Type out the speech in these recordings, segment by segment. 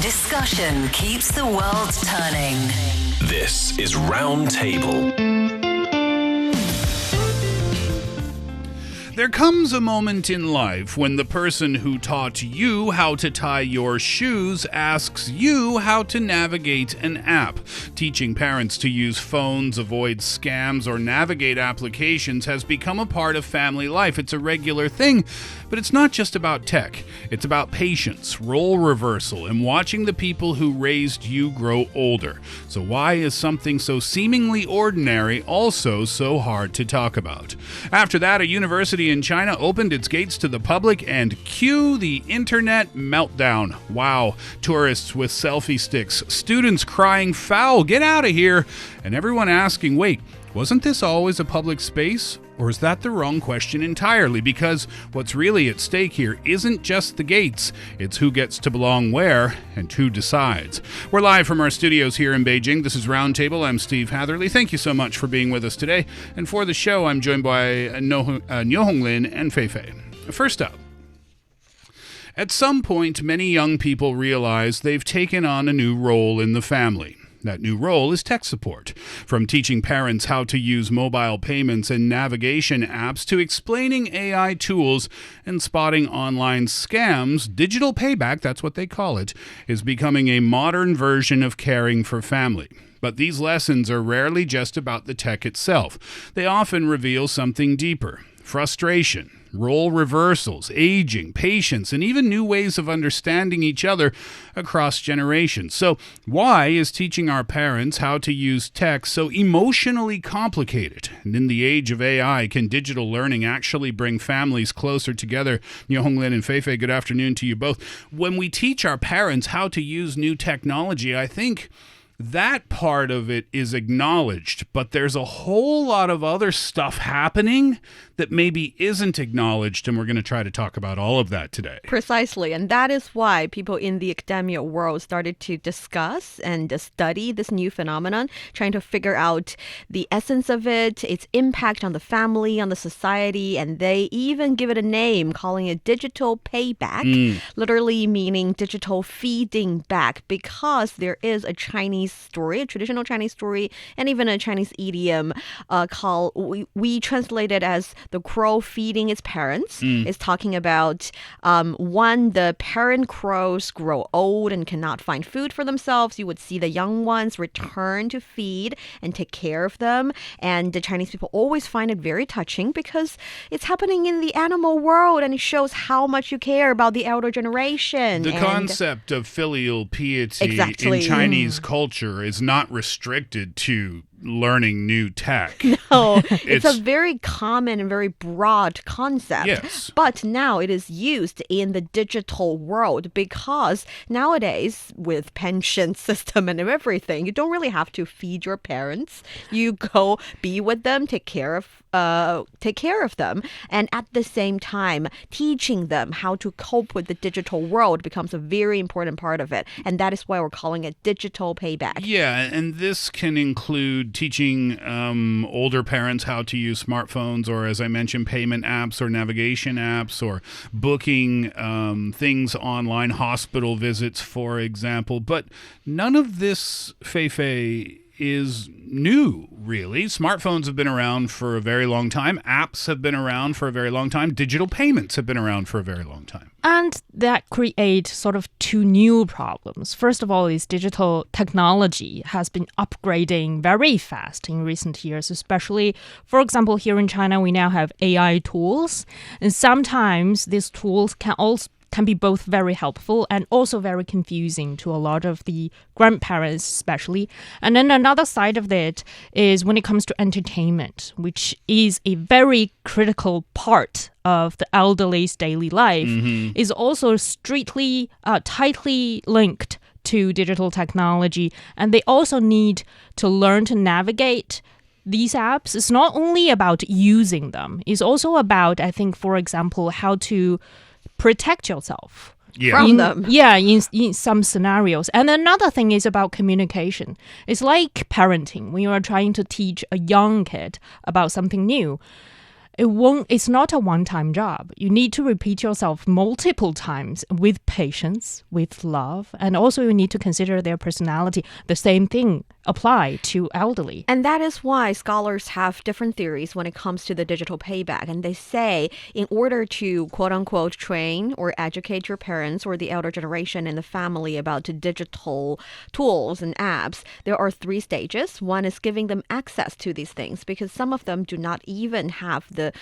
Discussion keeps the world turning. This is Roundtable. There comes a moment in life when the person who taught you how to tie your shoes asks you how to navigate an app. Teaching parents to use phones, avoid scams, or navigate applications has become a part of family life. It's a regular thing, but it's not just about tech. It's about patience, role reversal, and watching the people who raised you grow older. So why is something so seemingly ordinary also so hard to talk about? After that, a university in China opened its gates to the public, and cue the internet meltdown. Wow. Tourists with selfie sticks, students crying foul, get out of here, and everyone asking, wait, wasn't this always a public space? Or is that the wrong question entirely? Because what's really at stake here isn't just the gates, it's who gets to belong where and who decides. We're live from our studios here in Beijing. This is Roundtable. I'm Steve Hatherley. Thank you so much for being with us today. And for the show, I'm joined by Niu Honglin and Fei Fei. First up, at some point, many young people realize they've taken on a new role in the family. That new role is tech support. From teaching parents how to use mobile payments and navigation apps to explaining AI tools and spotting online scams, digital payback, that's what they call it, is becoming a modern version of caring for family. But these lessons are rarely just about the tech itself. They often reveal something deeper: frustration, role reversals, aging, patience, and even new ways of understanding each other across generations. So why is teaching our parents how to use tech so emotionally complicated? And in the age of AI, can digital learning actually bring families closer together? Niu Honglin and Fei Fei, good afternoon to you both. When we teach our parents how to use new technology, I think that part of it is acknowledged, but there's a whole lot of other stuff happening that maybe isn't acknowledged, and we're going to try to talk about all of that today. Precisely, and that is why people in the academia world started to discuss and study this new phenomenon, trying to figure out the essence of it, its impact on the family, on the society, and they even give it a name, calling it digital payback, literally meaning digital feeding back, because there is a Chinese story, a traditional Chinese story, and even a Chinese idiom called, we translate it as the crow feeding its parents. It's talking about when the parent crows grow old and cannot find food for themselves, you would see the young ones return to feed and take care of them. And the Chinese people always find it very touching because it's happening in the animal world, and it shows how much you care about the elder generation. The concept of filial piety in Chinese culture is not restricted to learning new tech. No, it's a very common and very broad concept. Yes. But now it is used in the digital world because nowadays with pension system and everything, you don't really have to feed your parents. You go be with them, take care of them, and at the same time teaching them how to cope with the digital world becomes a very important part of it, and that is why we're calling it digital payback. Yeah, and this can include teaching older parents how to use smartphones, or as I mentioned, payment apps or navigation apps, or booking things online, hospital visits, for example. But none of this, Fei Fei, is new, really. Smartphones have been around for a very long time. Apps have been around for a very long time. Digital payments have been around for a very long time. And that creates sort of two new problems. First of all, is digital technology has been upgrading very fast in recent years, especially, for example, here in China, we now have AI tools. And sometimes these tools can be both very helpful and also very confusing to a lot of the grandparents especially. And then another side of it is when it comes to entertainment, which is a very critical part of the elderly's daily life, is also tightly linked to digital technology. And they also need to learn to navigate these apps. It's not only about using them. It's also about, I think, for example, how to protect yourself from them. Yeah, in some scenarios. And another thing is about communication. It's like parenting. When you are trying to teach a young kid about something new, it's not a one-time job. You need to repeat yourself multiple times with patience, with love, and also you need to consider their personality. The same thing apply to elderly. And that is why scholars have different theories when it comes to the digital payback. And they say in order to quote unquote train or educate your parents or the elder generation in the family about digital tools and apps, there are 3 stages. One is giving them access to these things because some of them do not even have the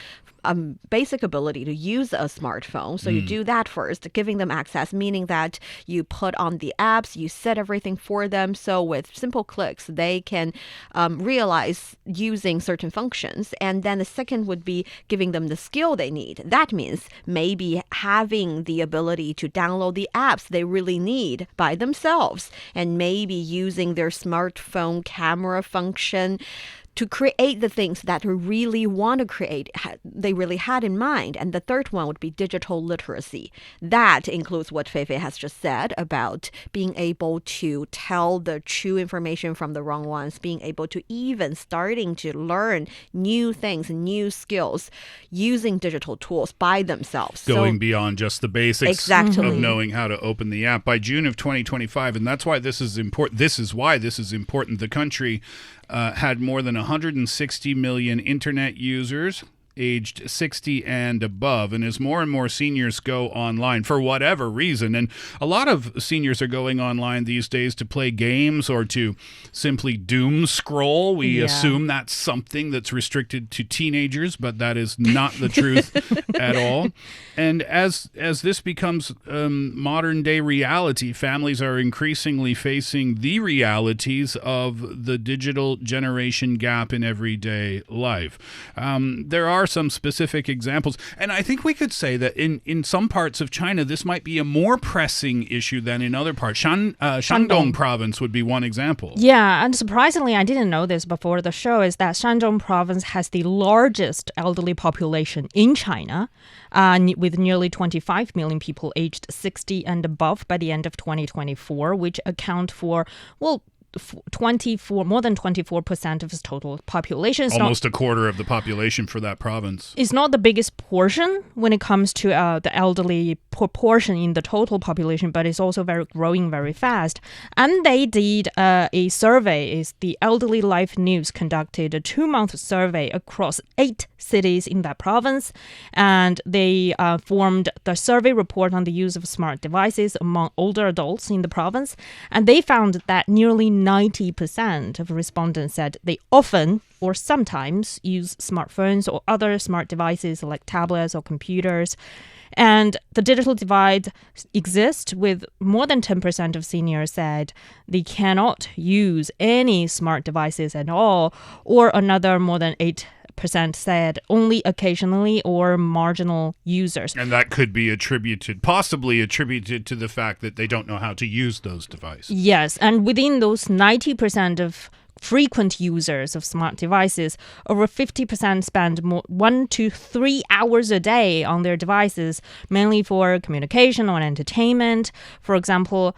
basic ability to use a smartphone. So you do that first, giving them access, meaning that you put on the apps, you set everything for them. So with simple clicks, they can realize using certain functions. And then the second would be giving them the skill they need. That means maybe having the ability to download the apps they really need by themselves and maybe using their smartphone camera function to create the things that they really want to create, they really had in mind. And the third one would be digital literacy. That includes what Fei Fei has just said about being able to tell the true information from the wrong ones, being able to even starting to learn new things, new skills using digital tools by themselves. Going beyond just the basics exactly. of knowing how to open the app. By June of 2025, and that's why this is important. This is why this is important. The country had more than 160 million internet users aged 60 and above. And as more and more seniors go online for whatever reason, and a lot of seniors are going online these days to play games or to simply doom scroll. We assume that's something that's restricted to teenagers, but that is not the truth at all. And as this becomes modern day reality, families are increasingly facing the realities of the digital generation gap in everyday life. There are some specific examples, and I think we could say that in some parts of China, this might be a more pressing issue than in other parts. Shandong province would be one example. Yeah, and surprisingly, I didn't know this before the show, is that Shandong province has the largest elderly population in China, with nearly 25 million people aged 60 and above by the end of 2024, which account for, well, more than 24% of its total population. It's almost a quarter of the population for that province. It's not the biggest portion when it comes to the elderly proportion in the total population, but it's also growing very fast. And they did a survey. Is the Elderly Life News conducted a 2-month survey across 8 cities in that province, and they formed the survey report on the use of smart devices among older adults in the province, and they found that nearly 90% of respondents said they often or sometimes use smartphones or other smart devices like tablets or computers. And the digital divide exists, with more than 10% of seniors said they cannot use any smart devices at all, or another more than 8% said only occasionally or marginal users. And that could be possibly attributed to the fact that they don't know how to use those devices. Yes, and within those 90% of frequent users of smart devices, over 50% spend 1 to 3 hours a day on their devices, mainly for communication or entertainment. For example,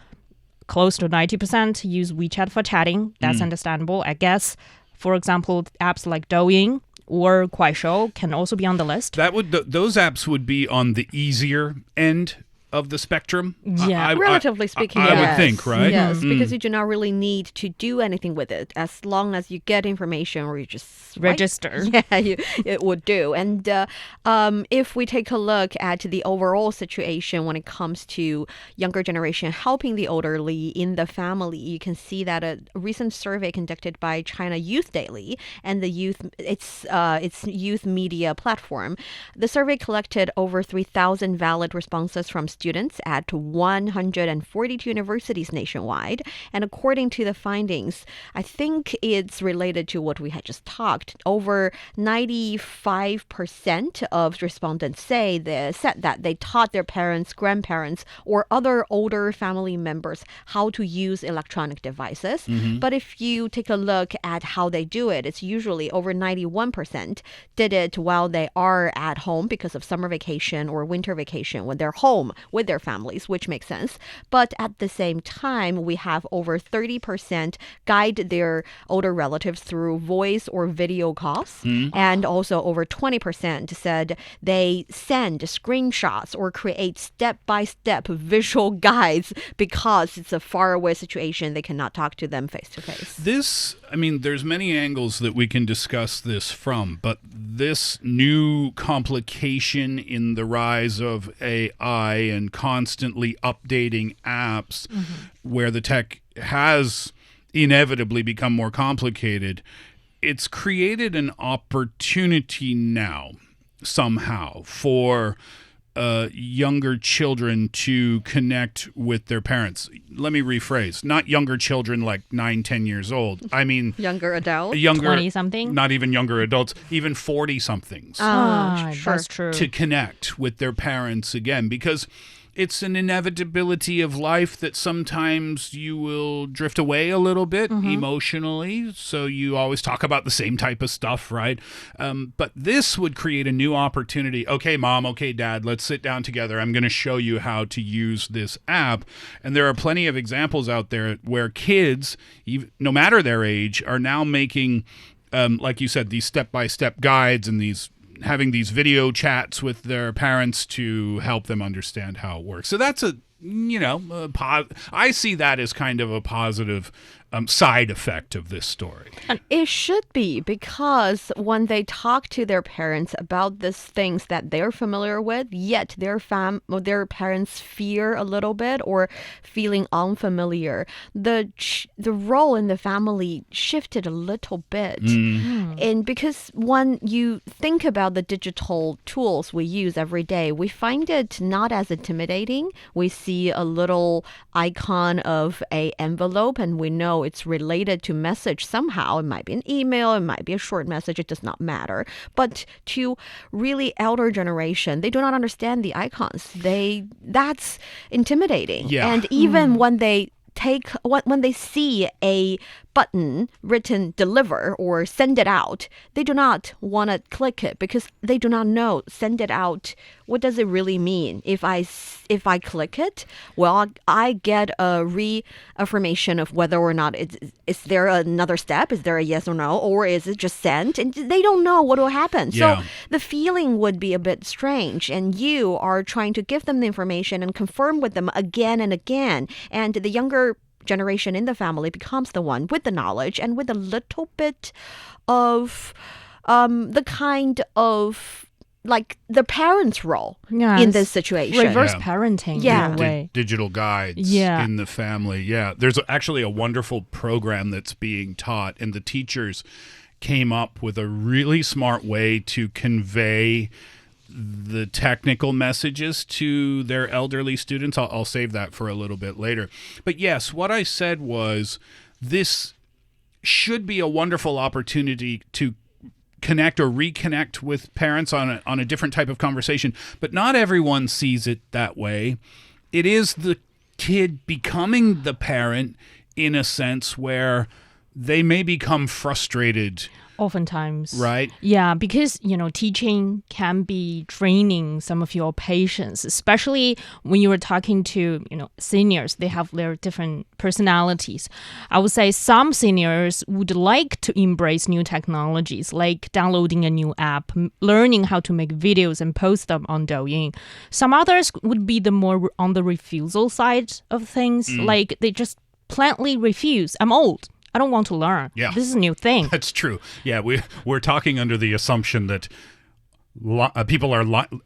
close to 90% use WeChat for chatting. That's understandable, I guess. For example, apps like Douyin or Kuaishou can also be on the list. Those apps would be on the easier end of the spectrum. Yeah, relatively speaking, I would think, right? Yes, because you do not really need to do anything with it as long as you get information or you just register. Yeah, it would do. And if we take a look at the overall situation when it comes to younger generation helping the elderly in the family, you can see that a recent survey conducted by China Youth Daily and its youth media platform, the survey collected over 3,000 valid responses from students at 142 universities nationwide. And according to the findings, I think it's related to what we had just talked. Over 95% of respondents said that they taught their parents, grandparents, or other older family members how to use electronic devices. But if you take a look at how they do it, it's usually over 91% did it while they are at home because of summer vacation or winter vacation when they're home with their families, which makes sense. But at the same time, we have over 30% guide their older relatives through voice or video calls. And also over 20% said they send screenshots or create step-by-step visual guides because it's a faraway situation. They cannot talk to them face to face. There's many angles that we can discuss this from, but this new complication in the rise of AI and constantly updating apps where the tech has inevitably become more complicated, it's created an opportunity now somehow for younger children to connect with their parents. Let me rephrase. Not younger children like 9-10 years old. I mean... Younger adults? 20-something? Not even younger adults. Even 40-somethings. Sure. That's true. To connect with their parents again. Because it's an inevitability of life that sometimes you will drift away a little bit emotionally. So you always talk about the same type of stuff, right? But this would create a new opportunity. Okay, mom, okay, dad, let's sit down together. I'm going to show you how to use this app. And there are plenty of examples out there where kids, no matter their age, are now making, like you said, these step-by-step guides and having these video chats with their parents to help them understand how it works. So that's I see that as kind of a positive side effect of this story. And it should be, because when they talk to their parents about these things that they're familiar with, yet their parents fear a little bit or feeling unfamiliar, the role in the family shifted a little bit. And because when you think about the digital tools we use every day, we find it not as intimidating. We see a little icon of an envelope and we know it's related to message somehow. It might be an email, it might be a short message, it does not matter. But to really elder generation, they do not understand the icons. That's intimidating. Yeah. And even when they see a button written deliver or send it out, they do not want to click it because they do not know send it out. What does it really mean? If I click it, well, I get a reaffirmation of whether or not is there another step? Is there a yes or no? Or is it just sent? And they don't know what will happen. Yeah. So the feeling would be a bit strange. And you are trying to give them the information and confirm with them again and again. And the younger generation in the family becomes the one with the knowledge and with a little bit of the kind of like the parents' role in this situation. Reverse parenting in a way. Digital guides in the family. Yeah. There's actually a wonderful program that's being taught, and the teachers came up with a really smart way to convey the technical messages to their elderly students. I'll save that for a little bit later. But yes, what I said was this should be a wonderful opportunity to connect or reconnect with parents on a different type of conversation. But not everyone sees it that way. It is the kid becoming the parent in a sense where they may become frustrated. Oftentimes. Right? Yeah, because, teaching can be draining some of your patience, especially when you are talking to, seniors. They have their different personalities. I would say some seniors would like to embrace new technologies, like downloading a new app, learning how to make videos and post them on Douyin. Some others would be the more on the refusal side of things, like they just plainly refuse. I'm old. I don't want to learn. Yeah. This is a new thing. That's true. Yeah, we're talking under the assumption that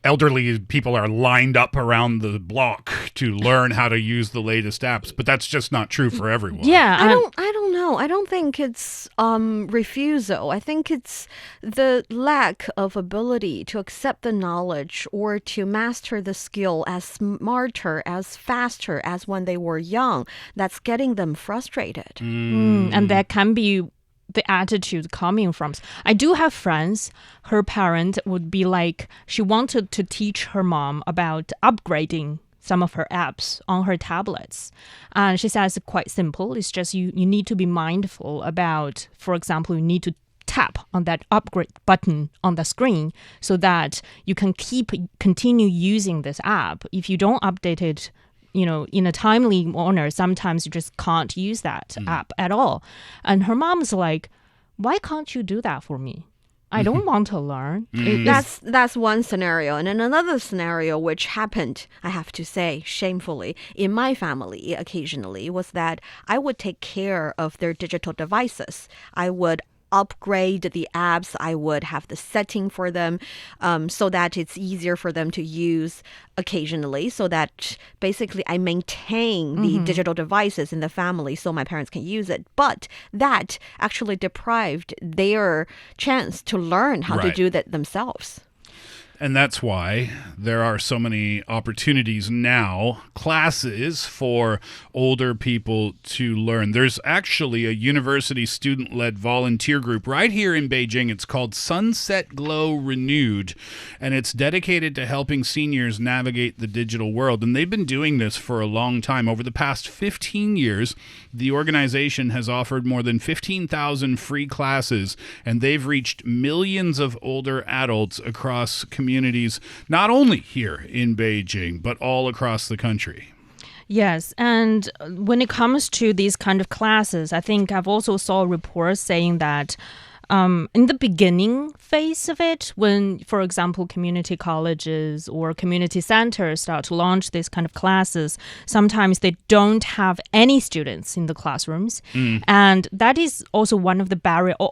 elderly people are lined up around the block to learn how to use the latest apps, but that's just not true for everyone. Yeah, I don't know. I don't think it's refusal. I think it's the lack of ability to accept the knowledge or to master the skill as smarter, as faster as when they were young. That's getting them frustrated. And that can be the attitude coming from. I do have friends, her parent would be like, she wanted to teach her mom about upgrading some of her apps on her tablets. And she says it's quite simple. It's just you need to be mindful about, for example, you need to tap on that upgrade button on the screen so that you can continue using this app. If you don't update it, in a timely manner, sometimes you just can't use that app at all. And her mom's like, why can't you do that for me? I don't want to learn. That's one scenario. And then another scenario which happened, I have to say, shamefully, in my family occasionally, was that I would take care of their digital devices. I would upgrade the apps. I would have the setting for them so that it's easier for them to use occasionally, so that basically I maintain the digital devices in the family so my parents can use it. But that actually deprived their chance to learn how to do that themselves. And that's why there are so many opportunities now, classes for older people to learn. There's actually a university student-led volunteer group right here in Beijing. It's called Sunset Glow Renewed, and it's dedicated to helping seniors navigate the digital world. And they've been doing this for a long time. Over the past 15 years, the organization has offered more than 15,000 free classes, and they've reached millions of older adults across communities, not only here in Beijing, but all across the country. Yes, and when it comes to these kind of classes, I think I've also saw reports saying that in the beginning phase of it, when, for example, community colleges or community centers start to launch these kind of classes, sometimes they don't have any students in the classrooms. And that is also one of the barrier or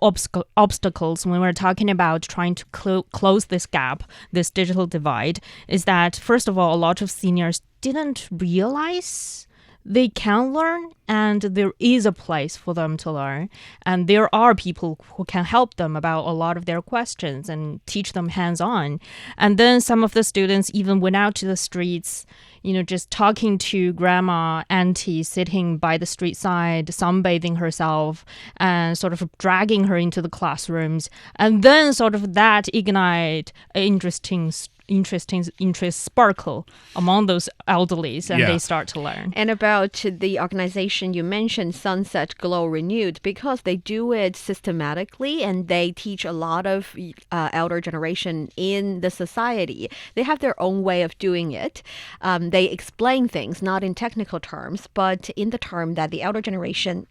obstacles when we're talking about trying to close this gap, this digital divide, is that, first of all, a lot of seniors didn't realize they can learn and there is a place for them to learn. And there are people who can help them about a lot of their questions and teach them hands-on. And then some of the students even went out to the streets, just talking to grandma, auntie sitting by the street side, sunbathing herself and sort of dragging her into the classrooms. And then sort of that ignite interest sparkle among those elderlies, and they start to learn. And about the organization you mentioned, Sunset Glow Renewed, because they do it systematically and they teach a lot of elder generation in the society. They have their own way of doing it. They explain things not in technical terms, but in the term that the elder generation,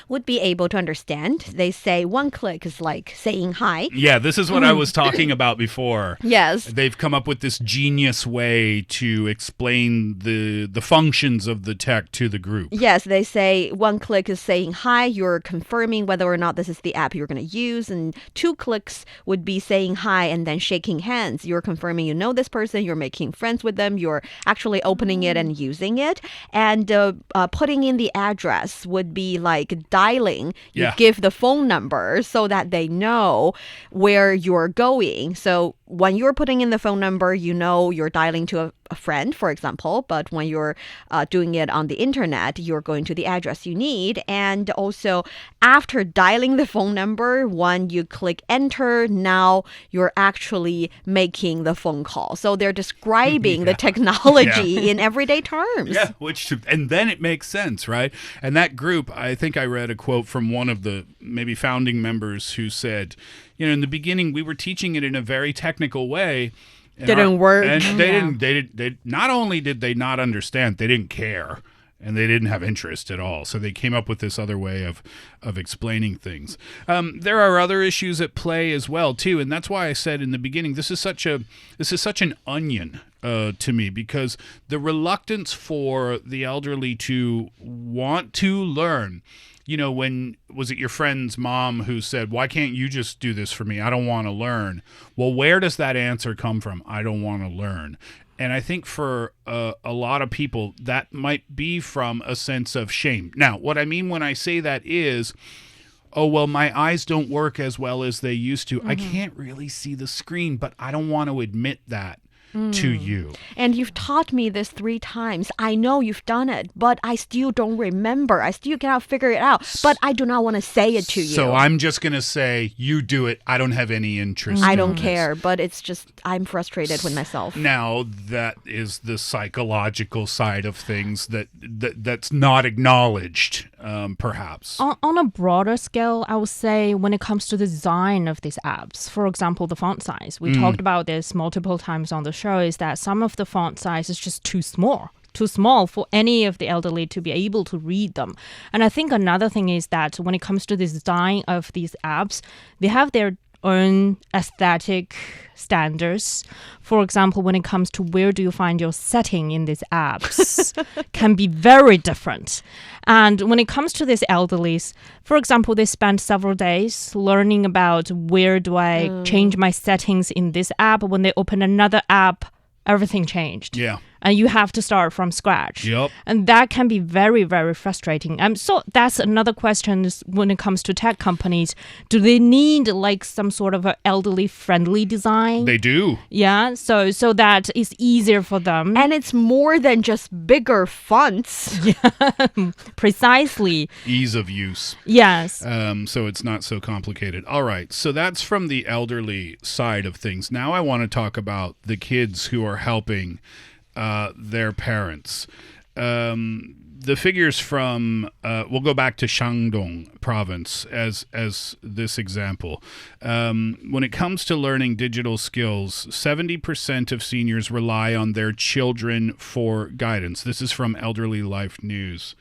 would be able to understand. They say one click is like saying hi. Yeah, this is what I was talking about before. Yes. They've come up with this genius way to explain the functions of the tech to the group. Yes, they say one click is saying hi, you're confirming whether or not this is the app you're going to use, and 2 clicks would be saying hi and then shaking hands. You're confirming you know this person, you're making friends with them, you're actually opening it and using it. And putting in the address would be like dialing. You give the phone number so that they know where you're going. So when you're putting in the phone number, you're dialing to a friend, for example, but when you're doing it on the internet, you're going to the address you need. And also, after dialing the phone number, when you click enter, now you're actually making the phone call. So they're describing the technology in everyday terms. Yeah, and then it makes sense, right? And that group, I think I read a quote from one of the maybe founding members who said, in the beginning, we were teaching it in a very technical way. Didn't work. And they not only did they not understand, they didn't care. And they didn't have interest at all. So they came up with this other way of explaining things. There are other issues at play as well, too. And that's why I said in the beginning, this is such an onion to me, because the reluctance for the elderly to want to learn. When was it your friend's mom who said, why can't you just do this for me? I don't want to learn. Well, where does that answer come from? I don't want to learn. And I think for a lot of people, that might be from a sense of shame. Now, what I mean when I say that is, oh, well, my eyes don't work as well as they used to. I can't really see the screen, but I don't want to admit that to you. And you've taught me this 3 times. I know you've done it, but I still don't remember. I still cannot figure it out, but I do not want to say it to you. So I'm just going to say, you do it. I don't have any interest I in don't this. care, but it's just, I'm frustrated with myself. Now, that is the psychological side of things that's not acknowledged perhaps. On a broader scale, I would say when it comes to the design of these apps, for example, the font size, we talked about this multiple times on the show, is that some of the font size is just too small for any of the elderly to be able to read them. And I think another thing is that when it comes to the design of these apps, they have their own aesthetic standards. For example, when it comes to where do you find your setting in these apps can be very different. And when it comes to these elderlies, for example, they spend several days learning about where do I change my settings in this app. When they open another app, everything changed. Yeah. And you have to start from scratch. Yep. And that can be very, very frustrating. So that's another question is when it comes to tech companies. Do they need like some sort of an elderly friendly design? They do. Yeah. So that it's easier for them. And it's more than just bigger fonts. Precisely. Ease of use. Yes. So it's not so complicated. All right. So that's from the elderly side of things. Now I want to talk about the kids who are helping their parents. The figures from, we'll go back to Shandong province as this example. When it comes to learning digital skills, 70% of seniors rely on their children for guidance. This is from Elderly Life News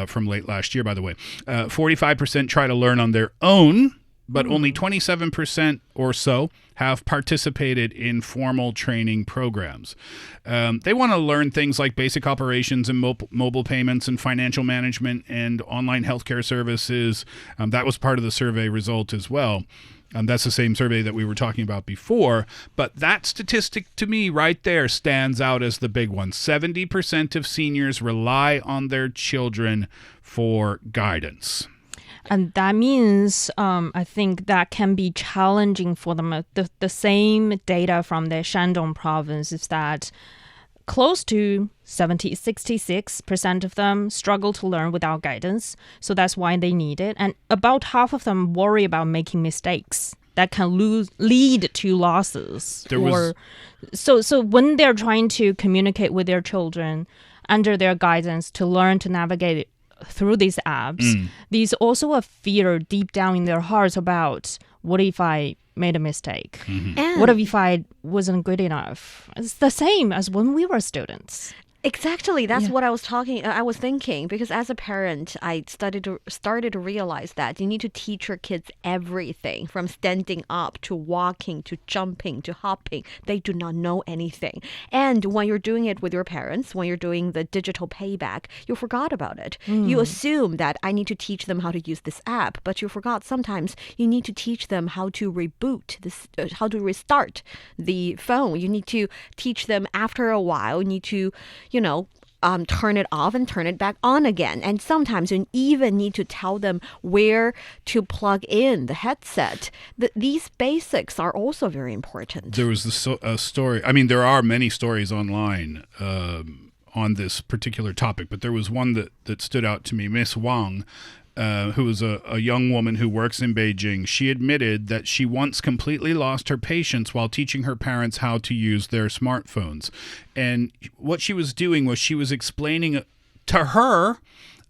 from late last year, by the way. 45% try to learn on their own, but only 27% or so have participated in formal training programs. They want to learn things like basic operations and mobile payments and financial management and online healthcare services. That was part of the survey result as well. That's the same survey that we were talking about before. But that statistic to me right there stands out as the big one. 70% of seniors rely on their children for guidance. And that means I think that can be challenging for them. The same data from the Shandong province is that close to 66% of them struggle to learn without guidance. So that's why they need it. And about half of them worry about making mistakes that can lead to losses. So when they're trying to communicate with their children under their guidance to learn to navigate through these apps, there's also a fear deep down in their hearts about what if I made a mistake? And What if I wasn't good enough? It's the same as when we were students. exactly, that's what I was thinking, because as a parent, I started to realize that you need to teach your kids everything from standing up to walking to jumping to hopping. They do not know anything. And when you're doing it with your parents, when you're doing the digital payback, you forgot about it. You assume that I need to teach them how to use this app, but you forgot sometimes you need to teach them how to reboot this, how to restart the phone. You need to teach them after a while. You need to turn it off and turn it back on again. And sometimes you even need to tell them where to plug in the headset. These basics are also very important. There was a story. I mean, there are many stories online on this particular topic, but there was one that stood out to me. Miss Wang, who is a young woman who works in Beijing, she admitted that she once completely lost her patience while teaching her parents how to use their smartphones. And what she was doing was she was explaining to her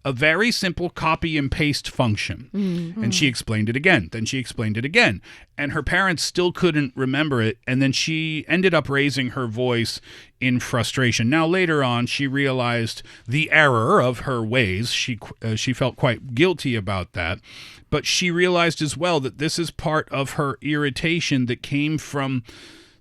a very simple copy and paste function. And she explained it again. Then she explained it again. And her parents still couldn't remember it. And then she ended up raising her voice in frustration. Now, later on, she realized the error of her ways. She felt quite guilty about that. But she realized as well that this is part of her irritation that came from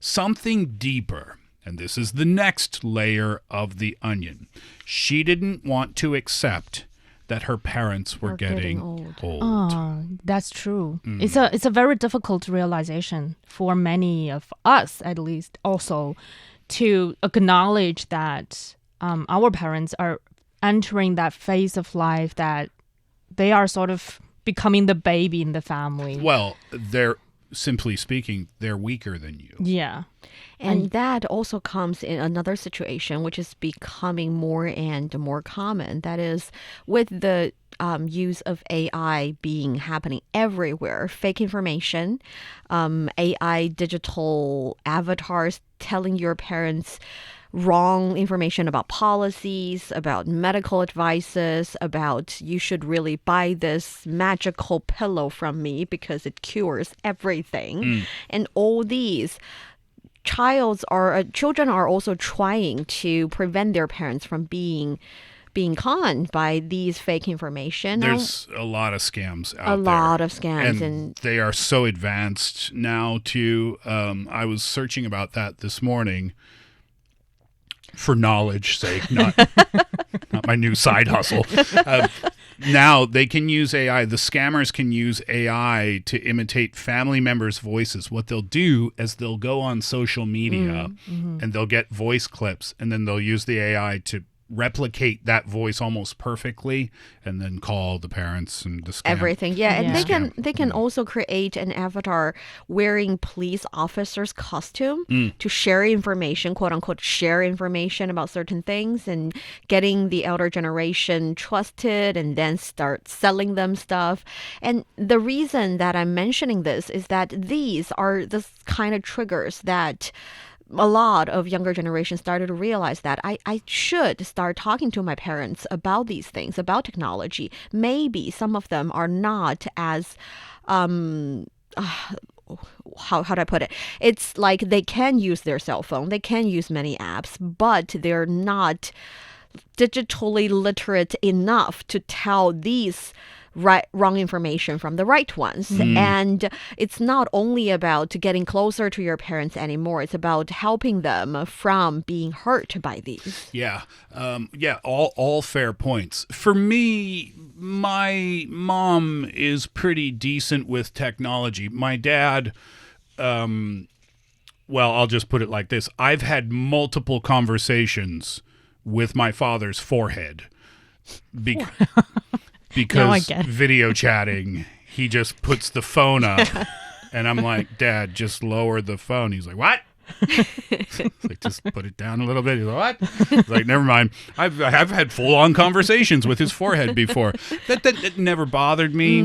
something deeper. And this is the next layer of the onion. She didn't want to accept that her parents were getting old. Oh, that's true. It's a very difficult realization for many of us, at least, also to acknowledge that our parents are entering that phase of life that they are sort of becoming the baby in the family. Well, they're simply speaking, they're weaker than you. Yeah. And that also comes in another situation, which is becoming more and more common. That is, with the use of AI happening everywhere, fake information, AI digital avatars telling your parents wrong information about policies, about medical advices, about you should really buy this magical pillow from me because it cures everything. And all these children are also trying to prevent their parents from being conned by these fake information. There's a lot of scams out there. A lot of scams. And they are so advanced now, too. I was searching about that this morning for knowledge's sake, not my new side hustle. Now they can use AI. The scammers can use AI to imitate family members' voices. What they'll do is they'll go on social media and they'll get voice clips, and then they'll use the AI to replicate that voice almost perfectly and then call the parents and the scam. Everything. Yeah, and Yeah. they can also create an avatar wearing police officer's costume to share information, quote unquote, share information about certain things, and getting the elder generation trusted and then start selling them stuff. And the reason that I'm mentioning this is that these are the kind of triggers that a lot of younger generations started to realize that I should start talking to my parents about these things, about technology. Maybe some of them are not as, how do I put it? It's like they can use their cell phone, they can use many apps, but they're not digitally literate enough to tell these wrong information from the right ones. And it's not only about getting closer to your parents anymore. It's about helping them from being hurt by these. Yeah. All fair points. For me, my mom is pretty decent with technology. My dad, well, I'll just put it like this. I've had multiple conversations with my father's forehead because video chatting, he just puts the phone up and I'm like, Dad, just lower the phone. He's like, what? It's like, just put it down a little bit. He's like, what? It's like, never mind. I've had full-on conversations with his forehead before. That never bothered me.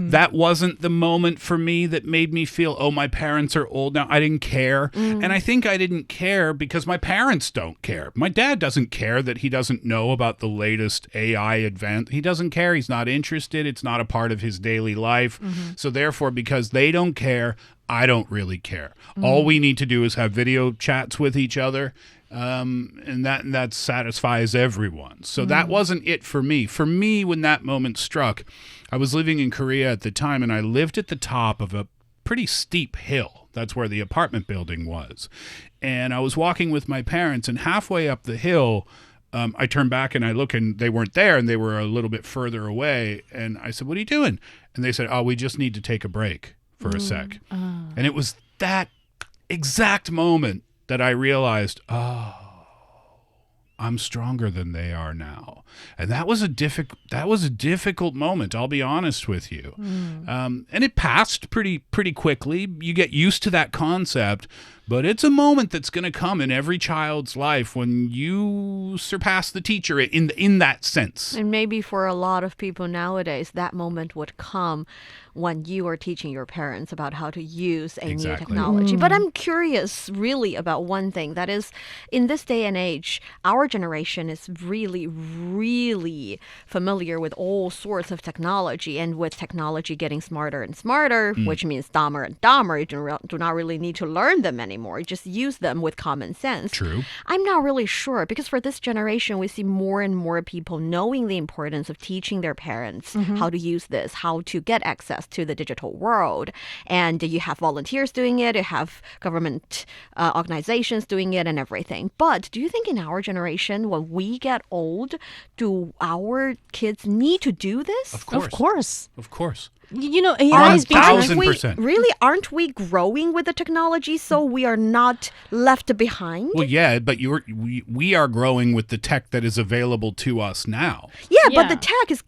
That wasn't the moment for me that made me feel, oh, my parents are old now. I didn't care. And I think I didn't care because my parents don't care. My dad doesn't care that he doesn't know about the latest AI advance. He doesn't care. He's not interested. It's not a part of his daily life. So therefore, because they don't care, I don't really care. All we need to do is have video chats with each other, and that satisfies everyone. So that wasn't it for me. For me, when that moment struck, I was living in Korea at the time, and I lived at the top of a pretty steep hill. That's where the apartment building was. And I was walking with my parents, and halfway up the hill, I turned back and I look, and they weren't there, and they were a little bit further away. And I said, what are you doing? And they said, oh, we just need to take a break for a sec. And it was that exact moment that I realized, oh, I'm stronger than they are now. And that was a difficult moment, I'll be honest with you. And it passed pretty quickly. You get used to that concept, but it's a moment that's going to come in every child's life when you surpass the teacher in that sense. And maybe for a lot of people nowadays, that moment would come when you are teaching your parents about how to use a new technology. But I'm curious really about one thing. That is, in this day and age, our generation is really, really familiar with all sorts of technology, and with technology getting smarter and smarter, which means dumber and dumber. You do not really need to learn them anymore. You just use them with common sense. True. I'm not really sure, because for this generation, we see more and more people knowing the importance of teaching their parents how to use this, how to get access to the digital world. And you have volunteers doing it, you have government organizations doing it and everything. But do you think in our generation, when we get old, do our kids need to do this? Of course. Of course. Of course. You know, AI has been 1,000%. Really, aren't we growing with the technology so we are not left behind? Well, yeah, but we are growing with the tech that is available to us now. Yeah, but the Yeah. tech is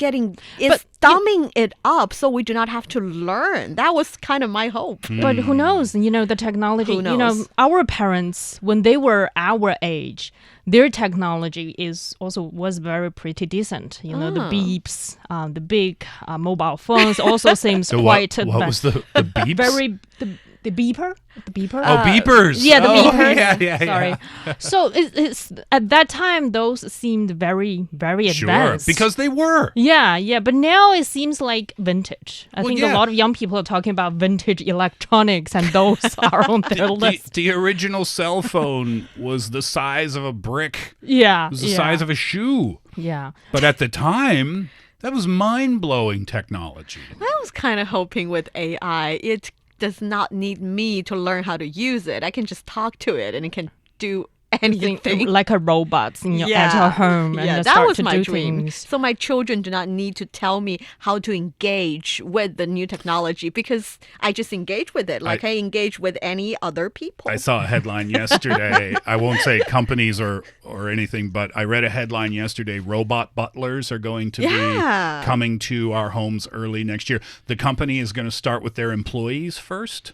dumbing it up so we do not have to learn. That was kind of my hope. But who knows? You know, the technology, Who you know, knows? our parents, when they were our age, their technology was very pretty decent. You know, the beeps, the big mobile phones also seems So quite what was the beeps? The beeper? The beeper? beepers. Yeah, the Oh, beepers. yeah. Sorry. So it's at that time, those seemed very, very Sure, advanced. because they were. Yeah. But now it seems like vintage. I Well, think yeah. a lot of young people are talking about vintage electronics, and those are on their list. The original cell phone was the size of a brick. Yeah. It was the size of a shoe. Yeah. But at the time, that was mind-blowing technology. I was kind of hoping with AI, it does not need me to learn how to use it. I can just talk to it and it can do anything. Like a robot at your home and that start was to my do dream. things. So my children do not need to tell me how to engage with the new technology because I just engage with it like I engage with any other people. I saw a headline yesterday. I won't say companies or anything, but I read a headline yesterday. Robot butlers are going to be coming to our homes early next year. The company is going to start with their employees first.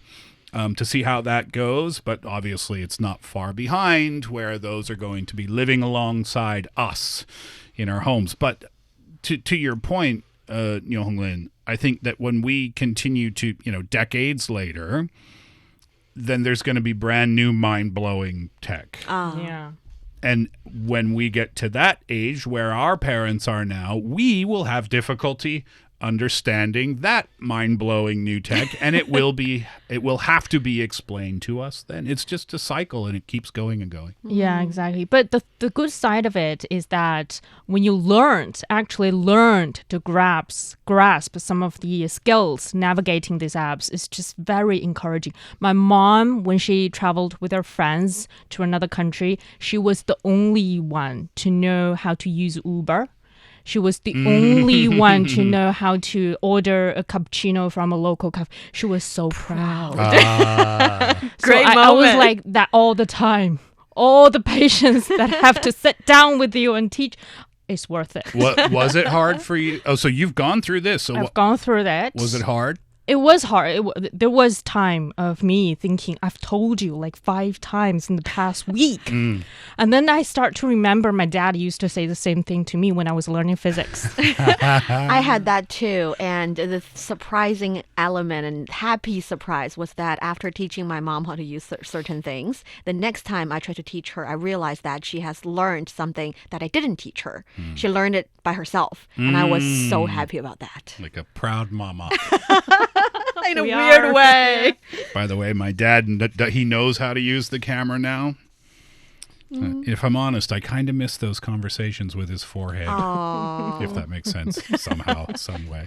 To see how that goes, but obviously it's not far behind where those are going to be living alongside us in our homes. But to your point, Niu Honglin, I think that when we continue to, decades later, then there's going to be brand new mind-blowing tech. Yeah. And when we get to that age where our parents are now, we will have difficulty understanding that mind-blowing new tech, and it will have to be explained to us then. It's just a cycle and it keeps going and going. Yeah, exactly. But the good side of it is that when you actually learned to grasp some of the skills navigating these apps, it's just very encouraging. My mom, when she traveled with her friends to another country, she was the only one to know how to use Uber. She was the only one to know how to order a cappuccino from a local cafe. She was so proud. Great moment. I was like that all the time. All the patients that have to sit down with you and teach, it's worth it. What was it hard for you? Oh, so you've gone through this. So I've gone through that. Was it hard? It was hard. There was time of me thinking, I've told you like 5 times in the past week. And then I start to remember my dad used to say the same thing to me when I was learning physics. I had that too. And the surprising element and happy surprise was that after teaching my mom how to use certain things, the next time I tried to teach her, I realized that she has learned something that I didn't teach her. She learned it by herself. And I was so happy about that. Like a proud mama. In a weird way. By the way, my dad, he knows how to use the camera now. If I'm honest, I kind of miss those conversations with his forehead. If that makes sense somehow, some way.